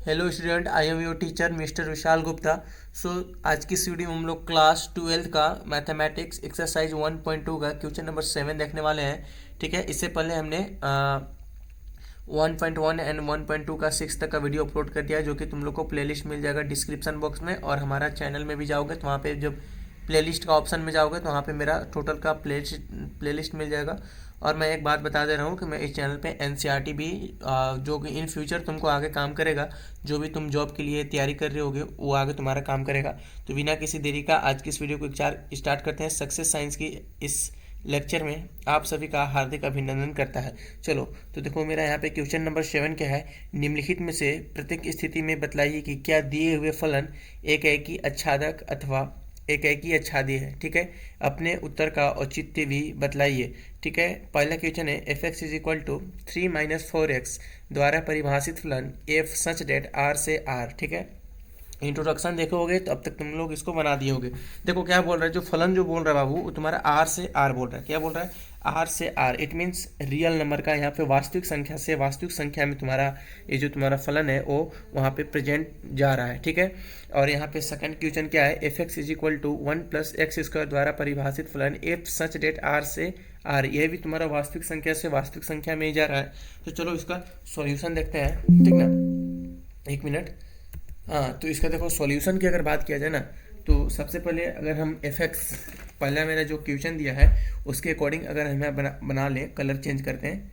Hello student, I am your teacher mister Vishal Gupta. So आज की इस वीडियो में हम लोग क्लास 12 का मैथमेटिक्स एक्सरसाइज 1.2 का क्वेश्चन नंबर 7 देखने वाले हैं। ठीक है, इससे पहले हमने 1.1 एंड 1.2 का 6 तक का वीडियो अपलोड कर दिया है, जो कि तुम लोग को प्लेलिस्ट मिल जाएगा डिस्क्रिप्शन बॉक्स में। और हमारा चैनल में भी जाओगे तो वहाँ पे जब प्लेलिस्ट का ऑप्शन में जाओगे तो वहाँ पे मेरा टोटल का प्लेलिस्ट मिल जाएगा। और मैं एक बात बता दे रहा हूँ कि मैं इस चैनल पे एनसीईआरटी भी जो कि इन फ्यूचर तुमको आगे काम करेगा, जो भी तुम जॉब के लिए तैयारी कर रहे होगे वो आगे तुम्हारा काम करेगा। तो बिना किसी देरी का आज की इस वीडियो को स्टार्ट करते हैं। सक्सेस साइंस की इस लेक्चर में आप सभी का हार्दिक अभिनंदन करता है। चलो तो देखो, मेरा यहाँ पे क्वेश्चन नंबर 7 क्या है। निम्नलिखित में से प्रत्येक स्थिति में बतलाइए कि क्या दिए हुए फलन एकाएकी आच्छादक अथवा एकाएकी आच्छादी है। ठीक है, अपने उत्तर का औचित्य भी बतलाइए। ठीक है, पहला क्वेश्चन है f x is equal to 3 - 4x द्वारा परिभाषित फलन एफ सच डेट आर से आर। ठीक है, इंट्रोडक्शन देखोगे तो अब तक तुम लोग इसको बना दिए होगे। देखो क्या बोल रहा है, जो फलन जो बोल रहा है बाबू, वो तुम्हारा आर से आर बोल रहा है। क्या बोल रहा है? आर से R. It means real number का यहाँ पे वास्तविक संख्या से वास्तविक संख्या में तुम्हारा ये जो तुम्हारा फलन है वो वहाँ पे प्रेजेंट जा रहा है। ठीक है, और यहाँ पे सेकंड क्वेश्चन क्या है, f x is equal to 1 + x² द्वारा परिभाषित फलन एफ सच डेट आर से आर। यह भी तुम्हारा वास्तविक संख्या से वास्तविक संख्या में ही जा रहा है। तो चलो इसका सॉल्यूशन देखते हैं। ठीक ना, एक मिनट। हाँ, तो इसका देखो सॉल्यूशन की अगर बात किया जाए ना, तो सबसे पहले अगर हम एफ एक्स, पहला मेरा जो क्वेश्चन दिया है उसके अकॉर्डिंग अगर हमें बना लें, कलर चेंज करते हैं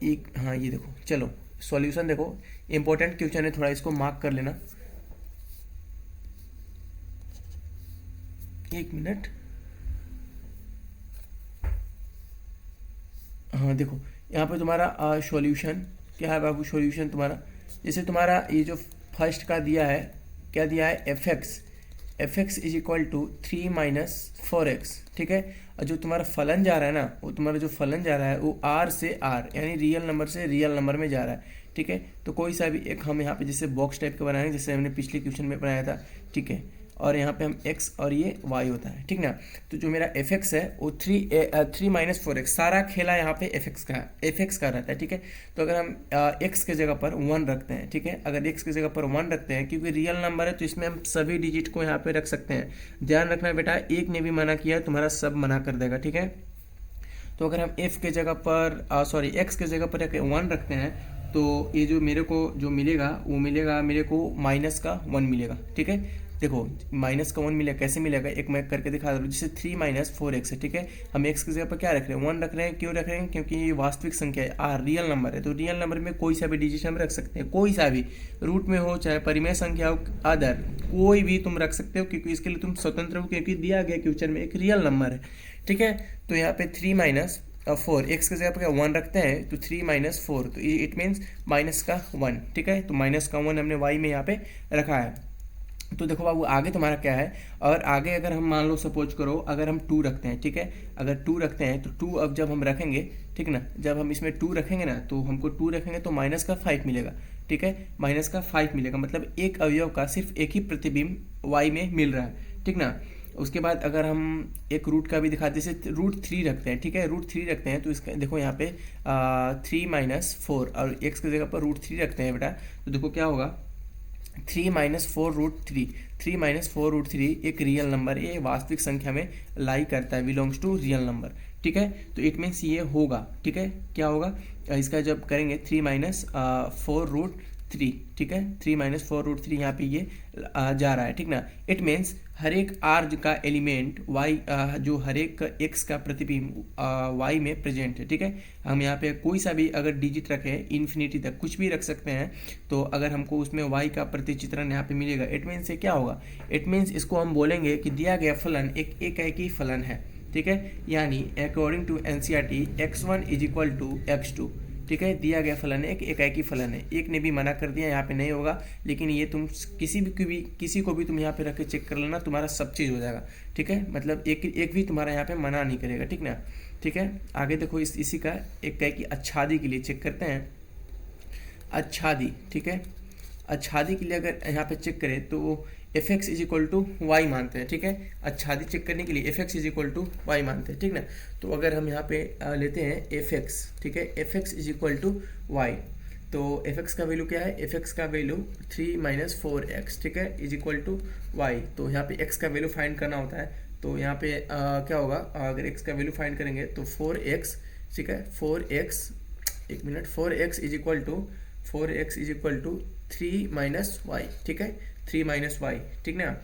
एक। हाँ ये देखो, चलो सॉल्यूशन देखो, इंपॉर्टेंट क्वेश्चन है, थोड़ा इसको मार्क कर लेना। एक मिनट। हाँ देखो, यहाँ पे तुम्हारा सॉल्यूशन क्या है बाबू। सॉल्यूशन तुम्हारा, जैसे तुम्हारा ये जो फर्स्ट का दिया है, क्या दिया है, f x is equal to 3 - 4x। ठीक है, और जो तुम्हारा फलन जा रहा है ना, वो तुम्हारा जो फलन जा रहा है वो आर से आर यानी रियल नंबर से रियल नंबर में जा रहा है। ठीक है, तो कोई सा भी एक हम यहाँ पे जैसे बॉक्स टाइप का बनाएंगे, जैसे हमने पिछले क्वेश्चन में बनाया था। ठीक है, और यहाँ पे हम x और ये y होता है। ठीक ना, तो जो मेरा एफ एक्स है वो 3 - 4x, सारा खेला यहाँ पे एफ एक्स का रहता है। ठीक है, तो अगर हम x के जगह पर 1 रखते हैं, ठीक है, अगर x की जगह पर 1 रखते हैं, क्योंकि रियल नंबर है तो इसमें हम सभी डिजिट को यहाँ पे रख सकते हैं। ध्यान रखना बेटा, एक ने भी मना किया तुम्हारा सब मना कर देगा। ठीक है, तो अगर हम f के जगह पर x के जगह पर 1 रखते हैं, तो ये जो मेरे को जो मिलेगा वो मिलेगा मेरे को -1 मिलेगा। ठीक है, देखो -1 मिलेगा, कैसे मिलेगा एक मैं करके दिखा दूँ। जैसे 3 - 4x है। ठीक है, हम x की जगह पर क्या रख रहे हैं, 1 रख रहे हैं। क्यों रख रहे हैं? क्योंकि ये वास्तविक संख्या है, आर रियल नंबर है। तो रियल नंबर में कोई सा भी डिजिट हम रख सकते हैं, कोई सा भी, रूट में हो चाहे परिमेय संख्या हो, अदर कोई भी तुम रख सकते हो, क्योंकि इसके लिए तुम स्वतंत्र हो, क्योंकि दिया गया क्वेश्चन में एक रियल नंबर है। ठीक है, तो यहाँ पे 3 - 4 एक्स की जगह पर क्या 1 रखते हैं, तो 3 - 4, तो इट मीन्स -1। ठीक है, तो -1 हमने y में यहाँ पे रखा है। तो देखो बाबू, आगे तुम्हारा क्या है, और आगे अगर हम मान लो सपोज करो अगर हम 2 रखते हैं। ठीक है, अगर 2 रखते हैं तो 2 अब जब हम रखेंगे, ठीक ना, जब हम इसमें 2 रखेंगे ना, तो हमको 2 रखेंगे तो -5 मिलेगा। ठीक है, -5 मिलेगा, मतलब एक अवयव का सिर्फ एक ही प्रतिबिंब y में मिल रहा है। ठीक ना, उसके बाद अगर हम एक रूट का भी दिखाते हैं, जैसे √3 रखते हैं। ठीक है, √3 रखते हैं तो इसका देखो यहाँ पे 3 - 4 और x की जगह पर √3 रखते हैं बेटा, तो देखो क्या होगा, 3 - 4√3। 3 - 4√3 एक रियल नंबर, ये वास्तविक संख्या में लाई करता है, बिलोंग्स टू रियल नंबर। ठीक है, तो इट मीन्स ये होगा। ठीक है, क्या होगा इसका जब करेंगे 3 - 4√3। ठीक है, 3 - 4√3 यहाँ पे ये जा रहा है। ठीक ना, इट मीन्स हर एक आर का एलिमेंट वाई, जो हर एक एक्स का प्रतिबिंब वाई में प्रेजेंट है। ठीक है, हम यहाँ पे कोई सा भी अगर डिजिट रखें, इन्फिनिटी तक कुछ भी रख सकते हैं, तो अगर हमको उसमें वाई का प्रतिचित्रण यहाँ पे मिलेगा, इट मीन्स ये क्या होगा, इट मीन्स इसको हम बोलेंगे कि दिया गया फलन एक एकाएकी फलन है। ठीक है, यानी according to NCERT x1 is equal to x2। ठीक है, दिया गया फलन है एक एकाएकी फलन है। एक ने भी मना कर दिया, यहाँ पे नहीं होगा, लेकिन ये तुम किसी को भी तुम यहाँ पे रख के चेक कर लेना, तुम्हारा सब चीज़ हो जाएगा। ठीक है, मतलब एक भी तुम्हारा यहाँ पे मना नहीं करेगा। ठीक ना, ठीक है, आगे देखो इसी का एकाएकी आच्छादी के लिए चेक करते हैं। आच्छादी, ठीक है, आच्छादी के लिए अगर यहाँ पे चेक करें तो f x is equal to y मानते हैं। ठीक है, आच्छादी चेक करने के लिए f x is equal to y मानते हैं। ठीक ना, तो अगर हम यहाँ पे लेते हैं एफ एक्स, ठीक है, f x is equal to y, तो एफ एक्स का वैल्यू क्या है, एफ एक्स का वैल्यू 3 माइनस 4x, ठीक है, इज इक्वल टू वाई। तो यहाँ पे x का वैल्यू फाइंड करना होता है, तो यहाँ पे क्या होगा, अगर x का वैल्यू फाइंड करेंगे तो 4x, ठीक है, 4x, एक minute, 4x is equal to 3 minus y, ठीक है, 3 माइनस वाई, ठीक ना।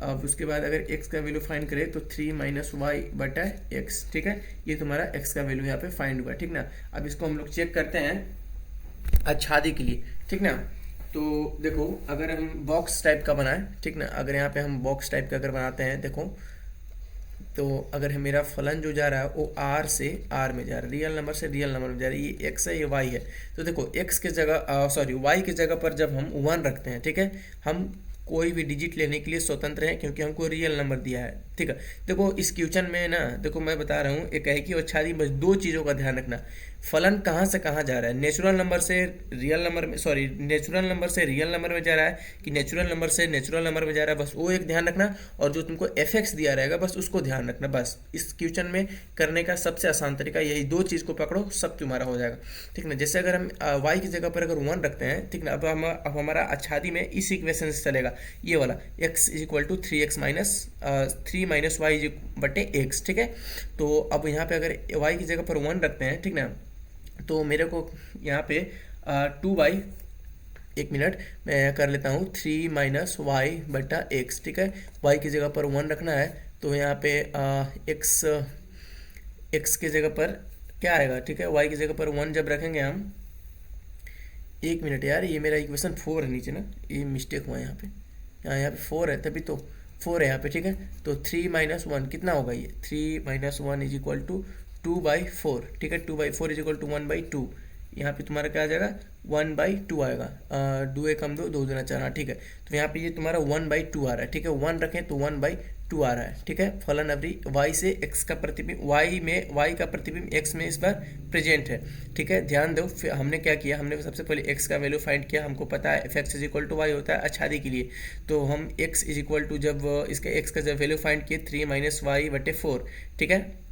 अब उसके बाद अगर x का वैल्यू फाइंड करें तो 3 माइनस वाई बटा x, ठीक है, ये तुम्हारा x का वैल्यू यहाँ पे फाइंड हुआ, ठीक ना। अब इसको हम लोग चेक करते हैं आच्छादी के लिए, ठीक ना। तो देखो अगर हम बॉक्स टाइप का बनाए, ठीक ना, अगर यहाँ पे हम बॉक्स टाइप का अगर बनाते हैं, देखो तो अगर मेरा फलन जो जा रहा है वो r से r में जा रहा है, रियल नंबर से रियल नंबर में जा रहा है, ये x है, ये y है। तो देखो x के जगह y के जगह पर जब हम 1 रखते हैं, ठीक है, हम कोई भी डिजिट लेने के लिए स्वतंत्र हैं क्योंकि हमको रियल नंबर दिया है, ठीक है। देखो इस क्वेश्चन में ना, देखो मैं बता रहा हूँ एक है कि आच्छादी, बस 2 चीज़ों का ध्यान रखना, फलन कहाँ से कहाँ जा रहा है, नेचुरल नंबर से रियल नंबर में, नेचुरल नंबर से रियल नंबर में जा रहा है कि नेचुरल नंबर से नेचुरल नंबर में जा रहा है, बस वो एक ध्यान रखना। और जो तुमको एफ एक्स दिया रहेगा बस उसको ध्यान रखना। बस इस क्वेश्चन में करने का सबसे आसान तरीका यही 2 चीज़ को पकड़ो, सब तुम्हारा हो जाएगा, ठीक ना। जैसे अगर हम वाई की जगह पर अगर 1 रखते हैं, ठीक ना, अब हमारा आच्छादी में इस इक्वेशन से चलेगा, ये वाला x is equal to 3x minus 3 minus y बटे x, ठीक है। तो अब यहाँ पे अगर y की जगह पर 1 रखते हैं, ठीक ना, तो मेरे को यहाँ पे 2y, एक मिनट मैं कर लेता हूँ, 3 माइनस वाई बटा x, ठीक है, y की जगह पर 1 रखना है, तो यहाँ पे x के जगह पर क्या आएगा, ठीक है, y की जगह पर 1 जब रखेंगे हम, एक मिनट यार, ये मेरा इक्वेशन 4 है नीचे ना, ये मिस्टेक हुआ यहाँ पे, यहाँ पे 4 है, तभी तो 4 है यहाँ पे, ठीक है। तो 3 माइनस 1 कितना होगा, ये 3 माइनस 1 इज इक्वल टू 2/4, ठीक है, 2/4 इज इक्वल टू 1/2, यहाँ पे तुम्हारा क्या आ जाएगा, 1/2 आएगा, 2 एक कम 2, 2 दूना 4, हाँ ठीक है। तो यहाँ पे ये तुम्हारा 1/2 आ रहा है, ठीक है, 1 रखें तो 1/2 आ रहा है, ठीक है। फलन अवधि y से x का प्रतिबिंब, y का प्रतिबिंब x में इस बार प्रेजेंट है, ठीक है, ध्यान दो। फिर हमने क्या किया, हमने सबसे पहले x का वैल्यू फाइंड किया, हमको पता है f x is equal to y होता है आच्छादी के लिए। तो हम x इज इक्वल टू, जब इसके x का जब वैल्यू फाइंड किए 3 माइनस वाई बटे 4, ठीक है,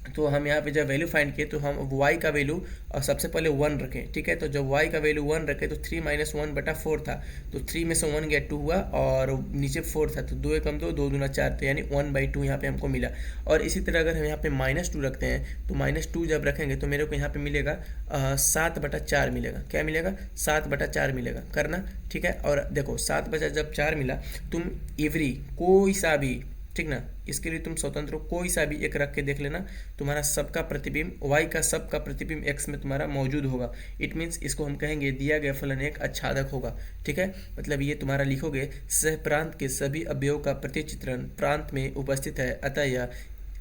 तो हम यहाँ पे जब वैल्यू फाइंड किए तो हम y का वैल्यू सबसे पहले 1 रखें, ठीक है। तो जब y का वैल्यू 1 रखे तो 3 माइनस 1 बटा 4 था, तो 3 में से 1 गया 2 हुआ, और नीचे 4 था, तो 2 एकम 2, 2 दूना 4, तो यानी 1/2 यहाँ पे हमको मिला। और इसी तरह अगर हम यहाँ पे -2 रखते हैं, तो -2 जब रखेंगे तो मेरे को यहाँ पे मिलेगा 7/4 मिलेगा, क्या मिलेगा, 7/4 मिलेगा, करना, ठीक है। और देखो 7/4 मिला, तुम एवरी कोई सा भी, ठीक ना, इसके लिए तुम स्वतंत्र कोई सा भी एक रख के देख लेना, तुम्हारा सबका प्रतिबिंब y का सबका प्रतिबिंब x में तुम्हारा मौजूद होगा। इट मीन्स इसको हम कहेंगे दिया गया फलन एक आच्छादक होगा, ठीक है। मतलब ये तुम्हारा लिखोगे, सह प्रांत के सभी अवयव का प्रतिचित्रण प्रांत में उपस्थित है, अतः यह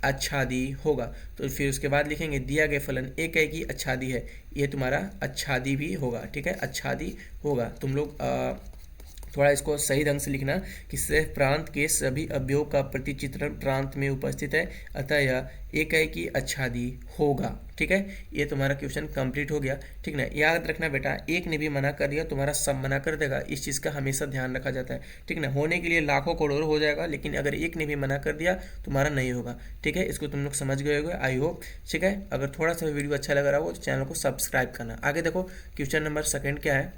आच्छादी होगा। तो फिर उसके बाद लिखेंगे दिया गया फलन एक है कि आच्छादी है, ये तुम्हारा आच्छादी भी होगा, ठीक है, आच्छादी होगा। तुम लोग थोड़ा इसको सही ढंग से लिखना कि सह प्रांत के सभी अवयव का प्रतिचित्रण प्रांत में उपस्थित है, अतः यह एक है कि आच्छादी होगा, ठीक है। ये तुम्हारा क्वेश्चन कंप्लीट हो गया, ठीक ना। याद रखना बेटा, एक ने भी मना कर दिया तुम्हारा सब मना कर देगा, इस चीज़ का हमेशा ध्यान रखा जाता है, ठीक ना। होने के लिए लाखों करोड़ों हो जाएगा, लेकिन अगर एक ने भी मना कर दिया तुम्हारा नहीं होगा, ठीक है। इसको तुम लोग समझ गए होगे, आई होप, ठीक है। अगर थोड़ा सा वीडियो अच्छा लग रहा हो तो चैनल को सब्सक्राइब करना। आगे देखो क्वेश्चन नंबर सेकेंड क्या है,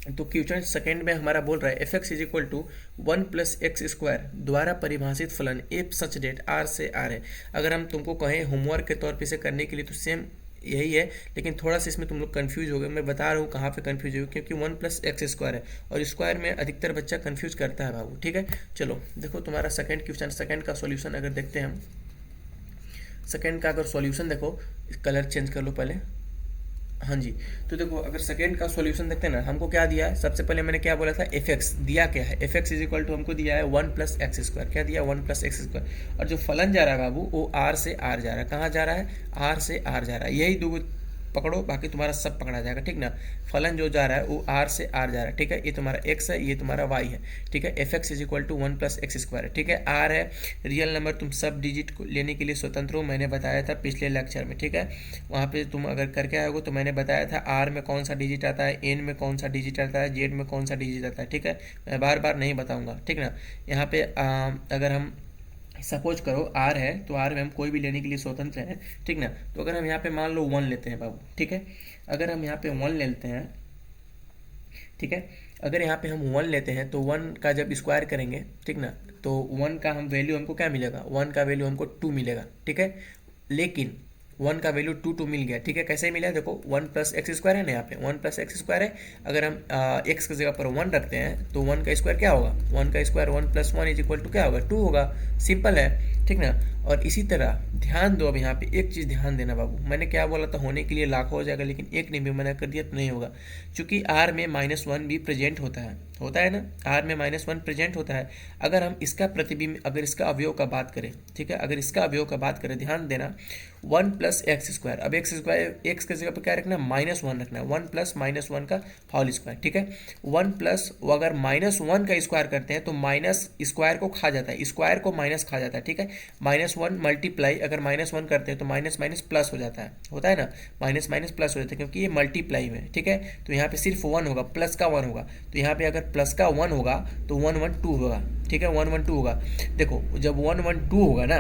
तो क्वेश्चन सेकेंड में हमारा बोल रहा है f x is equal to 1 + x² द्वारा परिभाषित फलन एफ सच डेट आर से आर है। अगर हम तुमको कहें होमवर्क के तौर पे इसे करने के लिए तो सेम यही है, लेकिन थोड़ा सा इसमें तुम लोग कन्फ्यूज हो गए। मैं बता रहा हूँ कहाँ पे कन्फ्यूज हो, क्योंकि 1 + x² है, और स्क्वायर में अधिकतर बच्चा कन्फ्यूज करता है बाबू, ठीक है। चलो देखो तुम्हारा सेकेंड क्वेश्चन, सेकेंड का सॉल्यूशन अगर देखते हैं हम, सेकेंड का अगर सॉल्यूशन देखो, कलर चेंज कर लो पहले, हाँ जी। तो देखो अगर सेकेंड का सॉल्यूशन देखते हैं ना, हमको क्या दिया है, सबसे पहले मैंने क्या बोला था, एफ एक्स दिया क्या है, f x is equal to हमको दिया है 1 + x², क्या दिया, 1 + x², और जो फलन जा रहा है बाबू वो r से r जा रहा है, कहाँ जा रहा है, r से r जा रहा है, यही दो पकड़ो, बाकी तुम्हारा सब पकड़ा जाएगा, ठीक ना। फलन जो जा रहा है वो r से r जा रहा है, ठीक है, ये तुम्हारा x है, ये तुम्हारा y है, ठीक है। F x is equal to 1 + x² है, ठीक है। r है रियल नंबर, तुम सब डिजिट को लेने के लिए स्वतंत्र हो, मैंने बताया था पिछले लेक्चर में, ठीक है। वहाँ पे तुम अगर करके आओगे तो मैंने बताया था r में कौन सा डिजिट आता है, n में कौन सा डिजिट आता है, z में कौन सा डिजिट आता है, ठीक है। मैं बार बार नहीं बताऊँगा, ठीक ना। यहाँ पे अगर हम सपोज करो r है, तो r में हम कोई भी लेने के लिए स्वतंत्र हैं, ठीक ना। तो अगर हम यहाँ पे मान लो 1 लेते हैं बाबू, ठीक है, अगर हम यहाँ पे 1 लेते हैं, ठीक है। अगर यहाँ पे हम 1 लेते हैं तो 1 का जब स्क्वायर करेंगे, ठीक ना, तो 1 का हम वैल्यू हमको क्या मिलेगा, 1 का वैल्यू हमको 2 मिलेगा, ठीक है। लेकिन 1 का वैल्यू 2 मिल गया, ठीक है। कैसे मिला, देखो 1 प्लस एक्स स्क्वायर है ना, यहाँ पे 1 प्लस एक्स स्क्वायर है। अगर हम एक्स की जगह पर 1 रखते हैं तो 1 का स्क्वायर क्या होगा, 1 का square 1 plus 1 is equal to क्या होगा, 2 होगा। सिंपल है, ठीक ना। और इसी तरह ध्यान दो, अब यहाँ पे एक चीज़ ध्यान देना बाबू, मैंने क्या बोला था, होने के लिए लाखों हो जाएगा, लेकिन एक ने भी मना कर दिया तो नहीं होगा, क्योंकि आर में -1 भी प्रेजेंट होता है ना, आर में -1 प्रेजेंट होता है। अगर हम इसका प्रतिबिंब, अगर इसका अवयव का बात करें, ठीक है, अगर इसका अवयव का बात करें, ध्यान देना, 1 प्लस एक्स स्क्वायर, अब एक्स स्क्वायर एक्स की जगह पर क्या रखना है, -1 रखना है, 1 प्लस -1 का होल स्क्वायर, ठीक है। 1 प्लस अगर -1 का स्क्वायर करते हैं तो माइनस स्क्वायर को खा जाता है, स्क्वायर को माइनस खा जाता है, ठीक है। -1 मल्टीप्लाई अगर -1 करते हैं तो माइनस माइनस प्लस हो जाता है, होता है ना, माइनस माइनस प्लस हो जाता है, क्योंकि ये मल्टीप्लाई में, ठीक है। तो यहाँ पे सिर्फ 1 होगा, प्लस का 1 होगा, तो यहाँ पे अगर प्लस का 1 होगा तो 1 1 2 होगा, ठीक है, 1 1 2 होगा। देखो जब 1 1 2 होगा ना,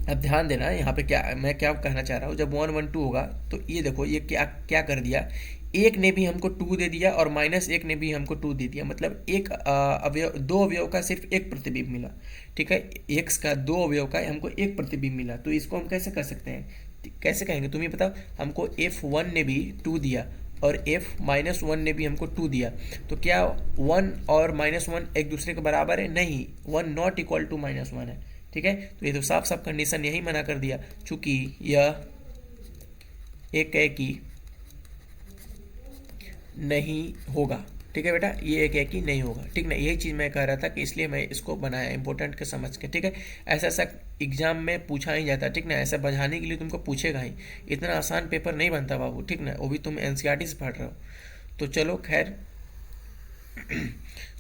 अब ध्यान देना यहाँ पे क्या मैं क्या कहना चाह रहा हूँ, जब 1 1 2 होगा तो ये देखो ये क्या क्या कर दिया, एक ने भी हमको 2 दे दिया और -1 ने भी हमको 2 दे दिया, मतलब एक अवयव, दो अवयव का सिर्फ एक प्रतिबिंब मिला, ठीक है। एक्स का दो अवयव का हमको एक प्रतिबिंब मिला, तो इसको हम कैसे कर सकते हैं, कैसे कहेंगे तुम ही बताओ। हमको F1 ने भी 2 दिया और F-1 ने भी हमको 2 दिया, तो क्या 1 और -1 एक दूसरे के बराबर है, नहीं, 1 नॉट इक्वल टू -1 है, ठीक है। तो ये तो साफ साफ कंडीशन यही मना कर दिया, चूंकि यह एक है कि नहीं होगा, ठीक है बेटा, ये एक है कि नहीं होगा, ठीक ना। यही चीज़ मैं कह रहा था कि इसलिए मैं इसको बनाया इंपॉर्टेंट के समझ के, ठीक है। ऐसा ऐसा एग्जाम में पूछा ही जाता है, ठीक ना, ऐसा बजाने के लिए तुमको पूछेगा ही, इतना आसान पेपर नहीं बनता बाबू, ठीक ना, वो भी तुम एनसीईआरटी से पढ़ रहे हो। तो चलो खैर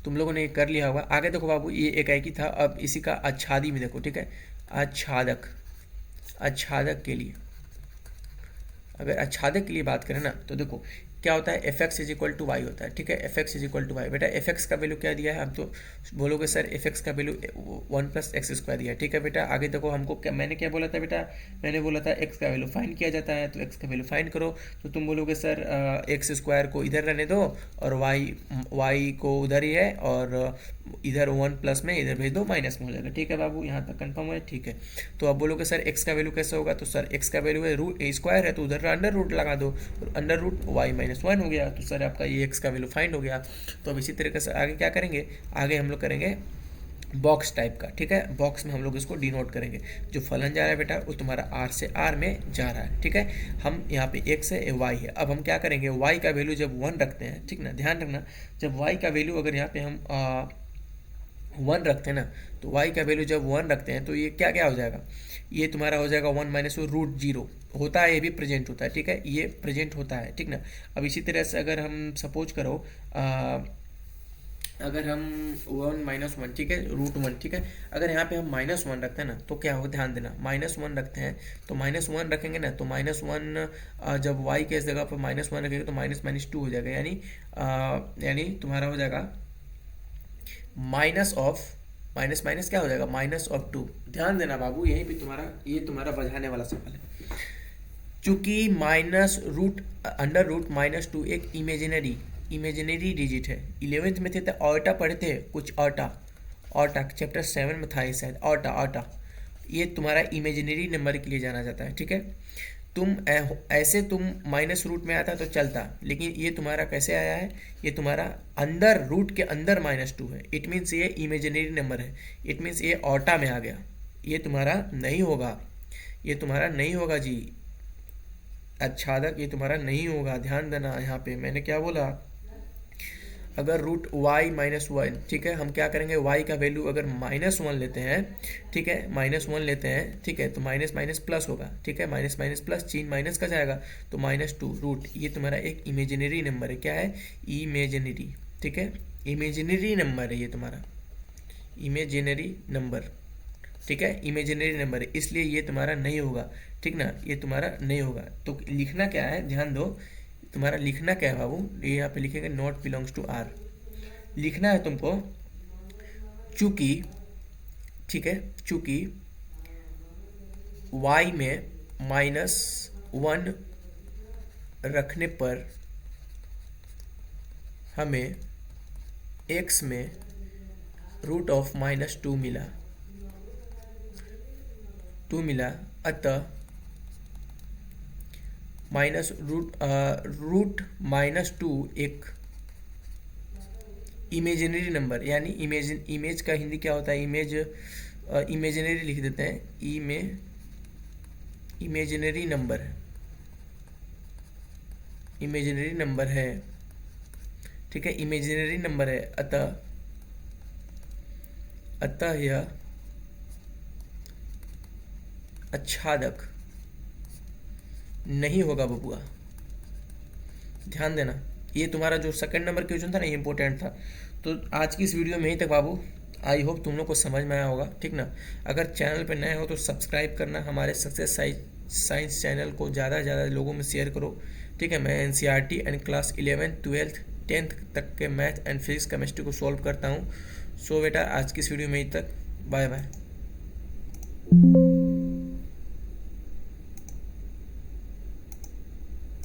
तुम लोगों ने कर लिया होगा। आगे देखो बाबू, ये एकाएकी था, अब इसी का आच्छादी में देखो, ठीक है। आच्छादक, आच्छादक के लिए, अगर आच्छादक के लिए बात करें ना तो देखो क्या होता है, f x is equal to y होता है, ठीक है। F x is equal to y, बेटा एफ एक्स का वैल्यू क्या दिया है, हम तो बोलोगे सर एफ एक्स का वैल्यू 1 प्लस एक्स स्क्वायर दिया है, ठीक है बेटा। आगे देखो हमको क्या, मैंने क्या बोला था बेटा, मैंने बोला था एक्स का वैल्यू फाइंड किया जाता है, तो एक्स का वैल्यू फाइंड करो, तो तुम बोलोगे सर एक्स स्क्वायर को इधर रहने दो और वाई को उधर ही है, और इधर 1 प्लस में इधर भेज दो, माइनस में हो जाएगा, ठीक है बाबू, यहाँ तक कंफर्म है, ठीक है। तो अब बोलोगे सर एक्स का वैल्यू कैसे होगा, तो सर एक्स का वैल्यू है रूट स्क्वायर है, तो उधर अंडर रूट लगा दो, अंडर रूट वाई -1 हो गया, तो सर आपका ये एक्स का वैल्यू फाइंड हो गया। तो अब इसी तरीके से आगे क्या करेंगे, आगे हम लोग करेंगे बॉक्स टाइप का, ठीक है। बॉक्स में हम लोग इसको डिनोट करेंगे, जो फलन जा रहा है बेटा वो तुम्हारा आर से आर में जा रहा है, ठीक है। हम यहाँ पे एक्स है, वाई है, अब हम क्या करेंगे, वाई का वैल्यू जब 1 रखते हैं, ठीक ना, ध्यान रखना, जब वाई का वैल्यू अगर यहाँ पे हम 1 रखते हैं ना, तो वाई का वैल्यू जब 1 रखते हैं तो ये क्या क्या हो जाएगा, ये तुम्हारा हो जाएगा 1 माइनस रूट 0 होता है, ये भी प्रेजेंट होता है, ठीक है, ये प्रेजेंट होता है, ठीक ना। अब इसी तरह से अगर हम सपोज करो अगर हम 1 - 1, ठीक है, रूट 1, ठीक है, अगर यहाँ पे हम -1 रखते हैं ना तो क्या होगा, ध्यान देना, -1 रखते हैं तो -1 रखेंगे ना, तो -1 जब y के इस जगह पर -1 रखेंगे तो -2 हो जाएगा, यानी तुम्हारा हो जाएगा माइनस ऑफ माइनस माइनस क्या हो जाएगा, -2। ध्यान देना बाबू, यहीं पे ये तुम्हारा बजाने वाला सवाल है, चूंकि अंडर रूट -2 एक इमेजिनरी डिजिट है। 11th में थे तो ऑटा पढ़े थे, कुछ ऑटा चैप्टर 7 में था ये शायद, ऑटा ये तुम्हारा इमेजिनरी नंबर के लिए जाना जाता है, ठीक है। तुम ऐसे तुम माइनस रूट में आता तो चलता, लेकिन ये तुम्हारा कैसे आया है, ये तुम्हारा अंदर रूट के अंदर -2 है, इट मीन्स ये इमेजिनरी नंबर है, इट मीन्स ये ऑटा में आ गया, ये तुम्हारा नहीं होगा, ये तुम्हारा नहीं होगा जी आच्छादक, ये तुम्हारा नहीं होगा, ध्यान देना। यहाँ पे मैंने क्या बोला, अगर रूट y -1, ठीक है, हम क्या करेंगे, y का वैल्यू अगर -1 लेते हैं, ठीक है, -1 लेते हैं, ठीक है, तो माइनस माइनस प्लस होगा, ठीक है, माइनस माइनस प्लस, चीन माइनस का जाएगा तो -2 रूट, ये तुम्हारा एक इमेजिनरी नंबर है, क्या है, इमेजिनरी, ठीक है, इमेजिनरी नंबर है ये तुम्हारा, इमेजिनरी नंबर, ठीक है, इमेजिनरी नंबर है, इसलिए ये तुम्हारा नहीं होगा, ठीक ना, ये तुम्हारा नहीं होगा। तो लिखना क्या है, ध्यान दो, तुम्हारा लिखना क्या है बाबू, ये यहाँ पे लिखेंगे नॉट बिलोंग्स टू आर, लिखना है तुमको, चूंकि, ठीक है, चूंकि y में -1 रखने पर हमें x में रूट ऑफ -2 मिला, अतः रूट -2 एक इमेजिनरी नंबर, यानी इमेज का हिंदी क्या होता है, इमेजिनरी लिख देते हैं, इमेजिनरी नंबर है, ठीक है, इमेजिनरी नंबर है, अतः यह आच्छादक नहीं होगा बबुआ। ध्यान देना, ये तुम्हारा जो सेकंड नंबर क्वेश्चन था ना, ये इंपॉर्टेंट था। तो आज की इस वीडियो में यहीं तक बाबू। आई होप तुम लोग को समझ में आया होगा, ठीक ना। अगर चैनल पे नए हो तो सब्सक्राइब करना, हमारे सक्सेस साइंस चैनल को ज़्यादा से ज़्यादा लोगों में शेयर करो, ठीक है। मैं NCERT and class 11th 12th 10th तक के मैथ एंड फिजिक्स केमिस्ट्री को सॉल्व करता हूँ। सो बेटा, आज की इस वीडियो में यहीं तक, बाय बाय।